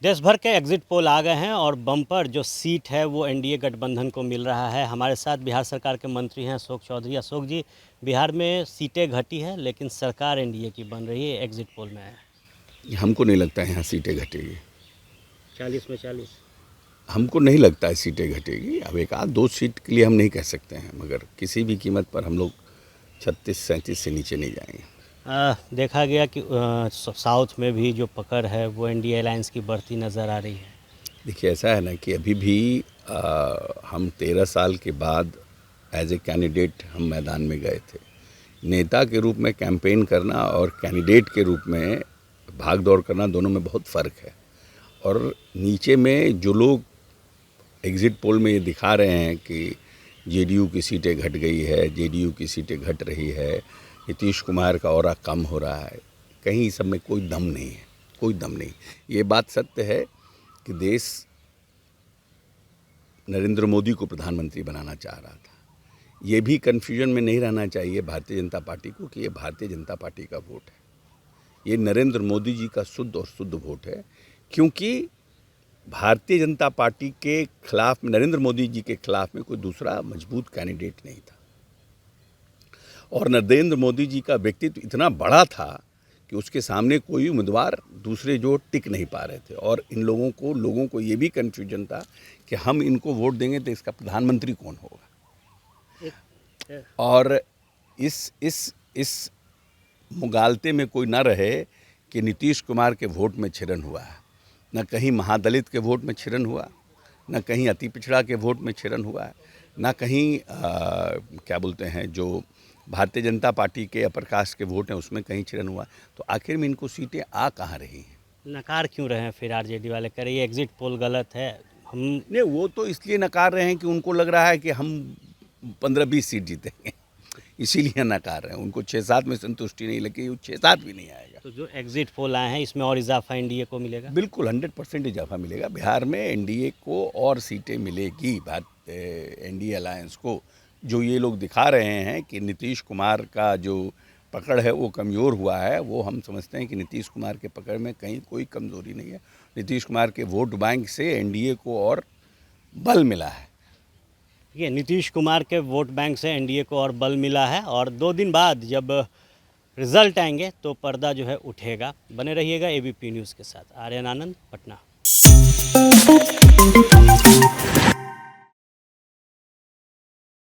देश भर के एग्जिट पोल आ गए हैं और बम्पर जो सीट है वो एनडीए गठबंधन को मिल रहा है। हमारे साथ बिहार सरकार के मंत्री हैं अशोक चौधरी। अशोक जी, बिहार में सीटें घटी है लेकिन सरकार एनडीए की बन रही है, एग्जिट पोल में है। हमको नहीं लगता है यहाँ सीटें घटेगी। 40 में 40। हमको नहीं लगता है सीटें घटेगी। अब एक आध दो सीट के लिए हम नहीं कह सकते हैं, मगर किसी भी कीमत पर हम लोग 36-37 से नीचे नहीं जाएंगे। देखा गया कि साउथ में भी जो पकड़ है वो एनडीए अलायंस की बढ़ती नज़र आ रही है। देखिए, ऐसा है ना कि अभी भी हम 13 साल के बाद एज ए कैंडिडेट हम मैदान में गए थे। नेता के रूप में कैंपेन करना और कैंडिडेट के रूप में भाग दौड़ करना, दोनों में बहुत फ़र्क है। और नीचे में जो लोग एग्ज़िट पोल में ये दिखा रहे हैं कि जेडीयू की सीटें घट गई है, जेडीयू की सीटें घट रही है, नीतीश कुमार का ऑरा कम हो रहा है, कहीं इस सब में कोई दम नहीं है, कोई दम नहीं। ये बात सत्य है कि देश नरेंद्र मोदी को प्रधानमंत्री बनाना चाह रहा था। ये भी कन्फ्यूजन में नहीं रहना चाहिए भारतीय जनता पार्टी को कि ये भारतीय जनता पार्टी का वोट है, ये नरेंद्र मोदी जी का शुद्ध और शुद्ध वोट है। क्योंकि भारतीय जनता पार्टी के खिलाफ, नरेंद्र मोदी जी के खिलाफ में कोई दूसरा मजबूत कैंडिडेट नहीं था। और नरेंद्र मोदी जी का व्यक्तित्व इतना बड़ा था कि उसके सामने कोई उम्मीदवार दूसरे जो टिक नहीं पा रहे थे। और इन लोगों को ये भी कन्फ्यूजन था कि हम इनको वोट देंगे तो इसका प्रधानमंत्री कौन होगा। और इस मुगालते में कोई ना रहे कि नीतीश कुमार के वोट में छिरन हुआ है, न कहीं महादलित के वोट में छिरन हुआ, न कहीं अति पिछड़ा के वोट में छिरन हुआ है, न कहीं क्या बोलते हैं जो भारतीय जनता पार्टी के अपर कास्ट के वोट हैं उसमें कहीं छिरन हुआ। तो आखिर में इनको सीटें आ कहाँ रही हैं? नकार क्यों रहे हैं फिर आरजेडी वाले? कह रहे ये एग्जिट पोल गलत है। हम नहीं, वो तो इसलिए नकार रहे हैं कि उनको लग रहा है कि हम 15-20 सीट जीतेंगे, इसीलिए नकार रहे हैं। उनको 6-7 में संतुष्टि नहीं लगी, 6-7 भी नहीं आएगा। तो जो एग्जिट पोल आए हैं इसमें और इजाफा एनडीए को मिलेगा? बिल्कुल 100% इजाफा मिलेगा। बिहार में एनडीए को और सीटें मिलेगी, एनडीए अलायंस को। जो ये लोग दिखा रहे हैं कि नीतीश कुमार का जो पकड़ है वो कमज़ोर हुआ है, वो हम समझते हैं कि नीतीश कुमार के पकड़ में कहीं कोई कमज़ोरी नहीं है। नीतीश कुमार के वोट बैंक से एनडीए को और बल मिला है। ये नीतीश कुमार के वोट बैंक से एनडीए को और बल मिला है और 2 दिन बाद जब रिजल्ट आएंगे तो पर्दा जो है उठेगा। बने रहिएगा एबीपी न्यूज़ के साथ। आर्यन आनंद, पटना।